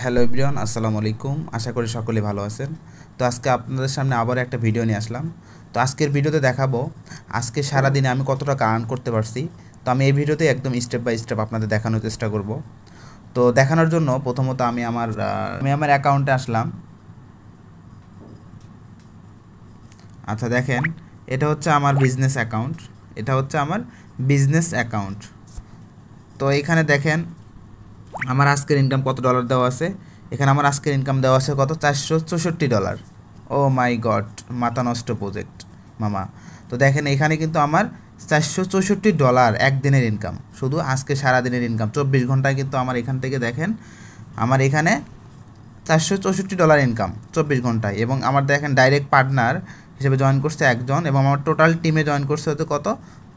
Hello everyone, আসসালামু আলাইকুম। আশা করি সকলে ভালো আছেন। তো আজকে আপনাদের সামনে আবার একটা ভিডিও নিয়ে আসলাম। তো আজকের ভিডিওতে দেখাবো আজকে সারাদিনে আমি কত টাকা আর্ন করতে পারছি। তো আমি এই ভিডিওতে একদম স্টেপ বাই স্টেপ আপনাদের দেখানোর চেষ্টা করব। তো দেখানোর জন্য প্রথমত আমি আমার অ্যাকাউন্টে আসলাম। আচ্ছা দেখেন, এটা হচ্ছে আমার বিজনেস অ্যাকাউন্ট। তো এখানে দেখেন আমার আজকের ইনকাম কত ডলার দেওয়া আছে। এখানে আমার আজকের ইনকাম দেওয়া আছে কত, $464। ও মাই গড, মাথা নষ্ট প্রজেক্ট মামা। তো দেখেন এখানে কিন্তু আমার $464 একদিনের ইনকাম, শুধু আজকে সারাদিনের ইনকাম 24 ঘন্টায় কিন্তু আমার এখান থেকে দেখেন আমার এখানে $464 ইনকাম 24 ঘন্টায়। এবং আমার দেখেন ডাইরেক্ট পার্টনার হিসেবে জয়েন করছে একজন, এবং আমার টোটাল টিমে জয়েন করছে হয়তো কত,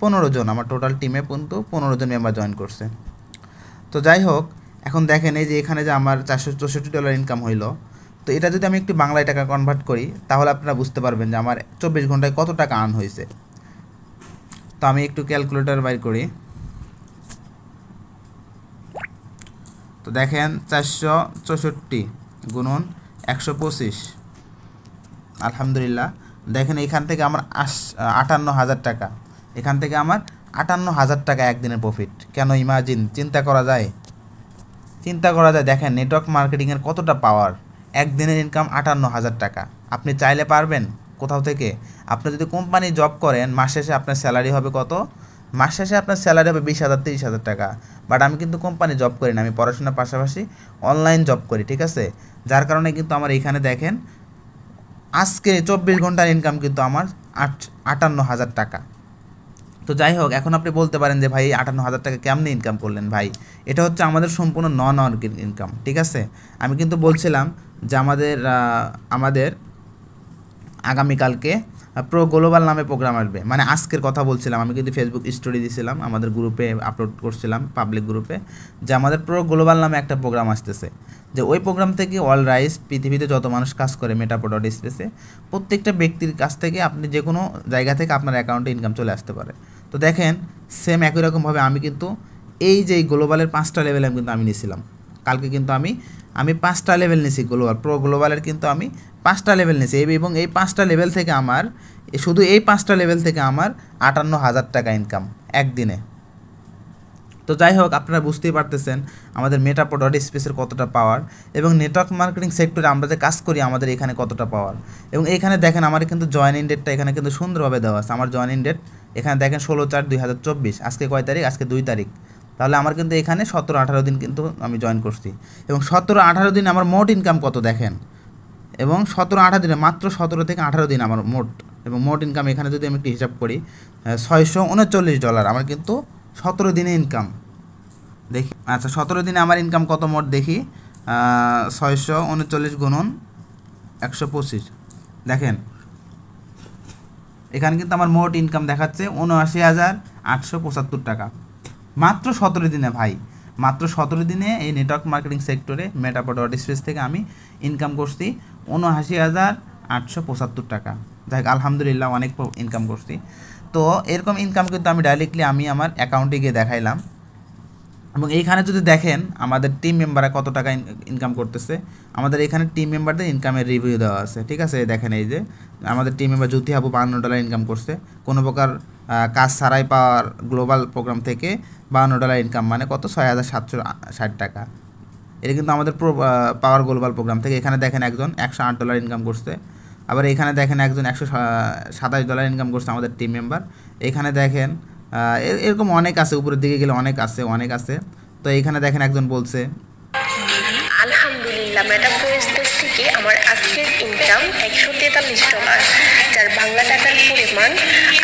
15 জন। আমার টোটাল টিমে কিন্তু 15 জন মেম্বার জয়েন করছে। তো যাই হোক, এখন দেখেন এই যে এখানে যে আমার $464 ইনকাম হইলো। তো এটা যদি আমি একটু বাংলায় টাকা কনভার্ট করি তাহলে আপনারা বুঝতে পারবেন যে আমার 24 ঘন্টায় কত টাকা আর্ন হয়েছে। তো আমি একটু ক্যালকুলেটর বাইর করি। তো দেখেন 464 গুণন 125, আলহামদুলিল্লাহ। দেখেন এখান থেকে আমার 58,000 টাকা, এখান থেকে আমার 58,000 টাকা একদিনের প্রফিট। কেন, ইমাজিন, চিন্তা করা যায়। দেখেন নেটওয়ার্ক মার্কেটিংয়ের কতটা পাওয়ার। একদিনের ইনকাম 58,000 টাকা। আপনি চাইলে পারবেন কোথাও থেকে। আপনি যদি কোম্পানি জব করেন, মাস শেষে আপনার স্যালারি হবে কত, মাস শেষে আপনার স্যালারি হবে 20,000 30,000 টাকা। বাট আমি কিন্তু কোম্পানি জব করি না, আমি পড়াশোনার পাশাপাশি অনলাইন জব করি, ঠিক আছে। যার কারণে কিন্তু আমার এইখানে দেখেন আজকে 24 ঘন্টার ইনকাম কিন্তু আমার 58,000 টাকা। তো যাই হোক, এখন আপনি বলতে পারেন যে ভাই 58,000 টাকা কেমনি ইনকাম করলেন ভাই। এটা হচ্ছে আমাদের সম্পূর্ণ নন অর্গানিক ইনকাম, ঠিক আছে। আমি কিন্তু বলছিলাম যে আমাদের আগামীকালকে প্রো গ্লোবাল নামে প্রোগ্রাম আসবে, মানে আজকের কথা বলছিলাম। আমি কিন্তু ফেসবুক স্টোরি দিয়েছিলাম, আমাদের গ্রুপে আপলোড করছিলাম, পাবলিক গ্রুপে, যে আমাদের প্রো গ্লোবাল নামে একটা প্রোগ্রাম আসতেছে। যে ওই প্রোগ্রাম থেকে অল রাইস পৃথিবীতে যত মানুষ কাজ করে মেটাপোড স্পেসে, প্রত্যেকটা ব্যক্তির কাছ থেকে আপনি যে কোনো জায়গা থেকে আপনার অ্যাকাউন্টে ইনকাম চলে আসতে পারে। তো দেখেন সেম একই রকমভাবে আমি কিন্তু এই যে গ্লোবালের 5টা লেভেল কিন্তু আমি নিয়েছিলাম। কালকে কিন্তু আমি 5টা লেভেল নিয়েছি গ্লোবাল, প্রো গ্লোবালের কিন্তু আমি 5টা লেভেল নিয়েছি। এবং এই 5টা লেভেল থেকে আমার শুধু এই 5টা লেভেল থেকে আমার 58,000 টাকা ইনকাম একদিনে। তো যাই হোক, আপনারা বুঝতেই পারতেছেন আমাদের মেটাপোড স্পেসের কতটা পাওয়ার, এবং নেটওয়ার্ক মার্কেটিং সেক্টরে আমরা যে কাজ করি আমাদের এখানে কতটা পাওয়ার। এবং এখানে দেখেন আমার কিন্তু জয়েনিং ডেটটা এখানে কিন্তু সুন্দরভাবে দেওয়া আছে। আমার জয়েনিং ডেট এখানে দেখেন 16/4/2024। আজকে কয় তারিখ, আজকে 2 তারিখ। তাহলে আমার কিন্তু এখানে 17-18 দিন কিন্তু আমি জয়েন করছি। এবং 17-18 দিন আমার মোট ইনকাম কত দেখেন। এবং 17-18 দিনে মাত্র 17 থেকে 18 দিন আমার মোট, এবং মোট ইনকাম এখানে যদি আমি একটু হিসাব করি $639 আমার কিন্তু 17 দিনে ইনকাম। দেখি আচ্ছা 17 দিনে আমার ইনকাম কত মোট দেখি, 639 গুণন 125। দেখেন এখানে কিন্তু আমার মোট ইনকাম দেখাচ্ছে 79,875 টাকা মাত্র 17 দিনে ভাই। মাত্র 17 দিনে এই নেটওয়ার্ক মার্কেটিং সেক্টরে মেটাপোড স্পেস থেকে আমি ইনকাম করছি 79,875 টাকা। যাই হোক, আলহামদুলিল্লাহ অনেক ইনকাম করছি। তো এরকম ইনকাম কিন্তু আমি ডাইরেক্টলি আমি আমার অ্যাকাউন্টে গিয়ে দেখাইলাম। এবং এইখানে যদি দেখেন আমাদের টিম মেম্বাররা কত টাকা ইনকাম করতেছে, আমাদের এখানে টিম মেম্বারদের ইনকামের রিভিউ দেওয়া আছে, ঠিক আছে। দেখেন এই যে আমাদের টিম মেম্বার জ্যোতি হাবু $52 ইনকাম করছে কোনো প্রকার কাজ ছাড়াই পাওয়ার গ্লোবাল প্রোগ্রাম থেকে। $52 ইনকাম মানে কত, 6,760 টাকা। এটা কিন্তু আমাদের পাওয়ার গ্লোবাল প্রোগ্রাম থেকে। এখানে দেখেন একজন $108 ইনকাম করছে। আবার এখানে দেখেন একজন $127 ইনকাম করছে আমাদের টিম মেম্বার। এখানে দেখেন এরকম অনেক আছে, উপরের দিকে গেলে অনেক আছে। তো এইখানে দেখেন একজন বলছে, আলহামদুলিল্লাহ মেটাপোড স্পেস থেকে আমার আজকের ইনকাম $143, যার বাংলা টাকার পরিমাণ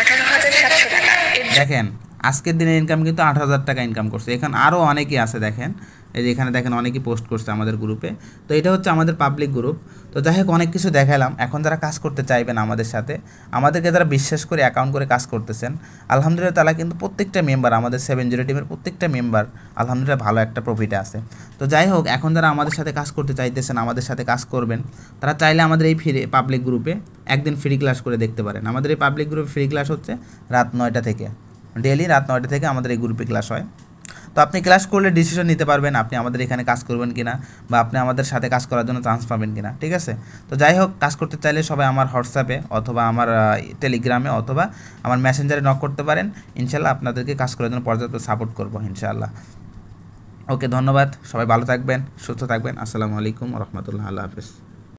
18,700 টাকা। দেখেন আজকের দিনের ইনকাম কিন্তু 8,000 টাকা ইনকাম করছে। এখানে আরও অনেকেই আছে দেখেন, এই যে এখানে দেখেন অনেকেই পোস্ট করছে আমাদের গ্রুপে। তো এটা হচ্ছে আমাদের পাবলিক গ্রুপ। তো যাই হোক, অনেক কিছু দেখালাম। এখন যারা কাজ করতে চাইবেন আমাদের সাথে, আমাদেরকে যারা বিশ্বাস করে অ্যাকাউন্ট করে কাজ করতেছেন, আলহামদুলিল্লাহ তারা কিন্তু প্রত্যেকটা মেম্বার, আমাদের 70 টিমের প্রত্যেকটা মেম্বার আলহামদুলিল্লাহ ভালো একটা প্রফিটে আছে। তো যাই হোক, এখন যারা আমাদের সাথে কাজ করতে চাইতেছেন, আমাদের সাথে কাজ করবেন, তারা চাইলে আমাদের এই পাবলিক গ্রুপে একদিন ফ্রি ক্লাস করে দেখতে পারেন। আমাদের এই পাবলিক গ্রুপে ফ্রি ক্লাস হচ্ছে রাত 9টা থেকে, ডেইলি রাত 9টা থেকে আমাদের এই গ্রুপে ক্লাস হয়। তো আপনি ক্লাস করলে ডিসিশন নিতে পারবেন আপনি আমাদের এখানে কাজ করবেন কিনা বা আপনি আমাদের সাথে কাজ করার জন্য চান্স পাবেন কিনা, ঠিক আছে। তো যাই হোক, কাজ করতে চাইলে সবাই আমার হোয়াটসঅ্যাপে অথবা আমার টেলিগ্রামে অথবা আমার মেসেঞ্জারে নক করতে পারেন। ইনশাল্লাহ আপনাদেরকে কাজ করার জন্য পর্যাপ্ত সাপোর্ট করবো ইনশাআল্লাহ। ওকে, ধন্যবাদ, সবাই ভালো থাকবেন, সুস্থ থাকবেন। আসসালামু আলাইকুম রহমতুল্লাহ, আল্লাহ হাফিজ।